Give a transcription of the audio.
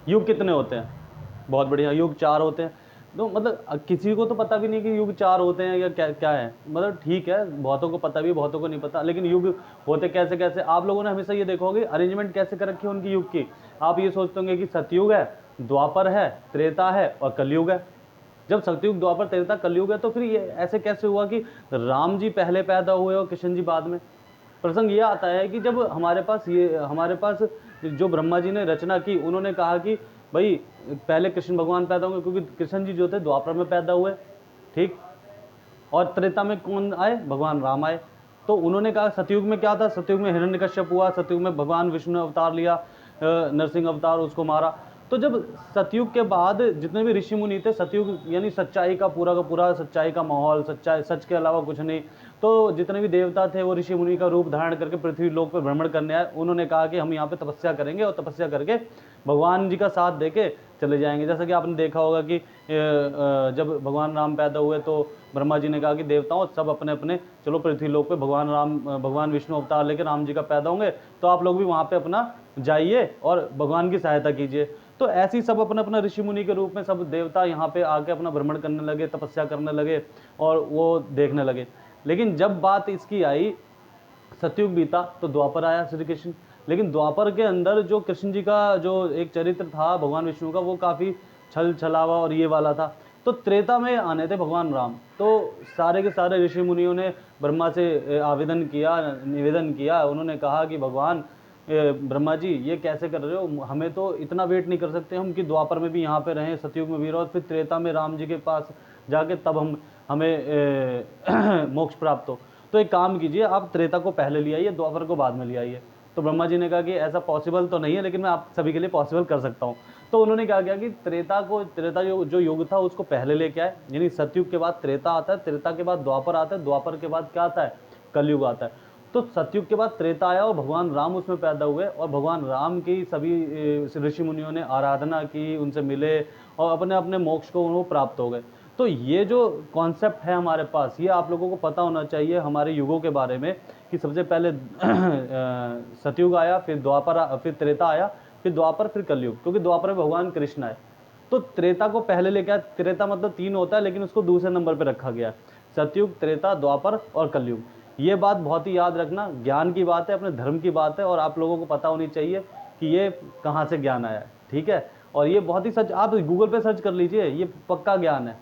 युग कितने होते हैं? बहुत बढ़िया, युग 4 होते हैं। तो मतलब किसी को तो पता भी नहीं कि युग 4 होते हैं या क्या क्या है। मतलब ठीक है, बहुतों को पता भी है, बहुतों को नहीं पता, लेकिन युग होते कैसे-कैसे। आप लोगों ने हमेशा ये देखा होगा अरेंजमेंट कैसे कर रखी है उनकी युग की। आप ये सोचते होंगे कि सतयुग है, द्वापर है, त्रेता है और कलयुग है। जब सतयुग, द्वापर, त्रेता, कलयुग है तो फिर ये ऐसे कैसे हुआ कि राम जी पहले पैदा हुए और कृष्ण जी बाद में? प्रसंग ये आता है कि जब हमारे पास जो ब्रह्मा जी ने रचना की, उन्होंने कहा कि भाई पहले कृष्ण भगवान पैदा होंगे, क्योंकि कृष्ण जी जो थे द्वापर में पैदा हुए, ठीक। और त्रेता में कौन आए? भगवान राम आए। तो उन्होंने कहा सतयुग में क्या था? सतयुग में हिरण्यकश्यप हुआ, सतयुग में भगवान विष्णु ने अवतार लिया, नरसिंह अवतार, उसको मारा। तो जब सतयुग के बाद जितने भी ऋषि मुनि थे, सतयुग यानी सच्चाई का पूरा सच्चाई का माहौल, सच्चाई, सच के अलावा कुछ नहीं। तो जितने भी देवता थे वो ऋषि मुनि का रूप धारण करके पृथ्वी लोक पर भ्रमण करने आए। उन्होंने कहा कि हम यहाँ पे तपस्या करेंगे और तपस्या करके भगवान जी का साथ देके चले जाएंगे। जैसा कि आपने देखा होगा कि जब भगवान राम पैदा हुए तो ब्रह्मा जी ने कहा कि देवताओं सब अपने अपने चलो पृथ्वी लोक पे, भगवान विष्णु अवतार लेकर राम जी का पैदा होंगे, तो आप लोग भी वहाँ पे अपना जाइए और भगवान की सहायता कीजिए। तो ऐसे ही सब अपना अपना ऋषि मुनि के रूप में सब देवता यहाँ पे आके अपना भ्रमण करने लगे, तपस्या करने लगे और वो देखने लगे। लेकिन जब बात इसकी आई, सतयुग बीता तो द्वापर आया श्री कृष्ण। लेकिन द्वापर के अंदर जो कृष्ण जी का जो एक चरित्र था भगवान विष्णु का, वो काफ़ी छल छलावा और ये वाला था। तो त्रेता में आने थे भगवान राम। तो सारे के सारे ऋषि मुनियों ने ब्रह्मा से आवेदन किया, निवेदन किया। उन्होंने कहा कि भगवान ब्रह्मा जी ये कैसे कर रहे हो? हमें तो इतना वेट नहीं कर सकते हम कि द्वापर में भी यहाँ पे रहें, सतयुग में भी रहो, फिर त्रेता में राम जी के पास जाके तब हमें मोक्ष प्राप्त हो। तो एक काम कीजिए, आप त्रेता को पहले ले आइए, द्वापर को बाद में ले आइए। तो ब्रह्मा जी ने कहा कि ऐसा पॉसिबल तो नहीं है, लेकिन मैं आप सभी के लिए पॉसिबल कर सकता हूँ। तो उन्होंने क्या किया कि त्रेता जो युग था उसको पहले लेके आए, यानी सतयुग के बाद त्रेता आता है, त्रेता के बाद द्वापर आता है, द्वापर के बाद क्या आता है? कलयुग आता है। तो सतयुग के बाद त्रेता आया और भगवान राम उसमें पैदा हुए, और भगवान राम की सभी ऋषि मुनियों ने आराधना की, उनसे मिले और अपने अपने मोक्ष को वो प्राप्त हो गए। तो ये जो कॉन्सेप्ट है हमारे पास, ये आप लोगों को पता होना चाहिए हमारे युगों के बारे में, कि सबसे पहले सतयुग आया, फिर त्रेता आया, फिर द्वापर, फिर कलयुग, क्योंकि द्वापर में भगवान कृष्ण आए। तो त्रेता को पहले लेके आया। त्रेता मतलब 3 होता है, लेकिन उसको दूसरे नंबर पे रखा गया। सतयुग, त्रेता, द्वापर और कलयुग। ये बात बहुत ही याद रखना, ज्ञान की बात है, अपने धर्म की बात है, और आप लोगों को पता होनी चाहिए कि ये कहाँ से ज्ञान आया है, ठीक है। और ये बहुत ही सच, आप गूगल पे सर्च कर लीजिए, ये पक्का ज्ञान है।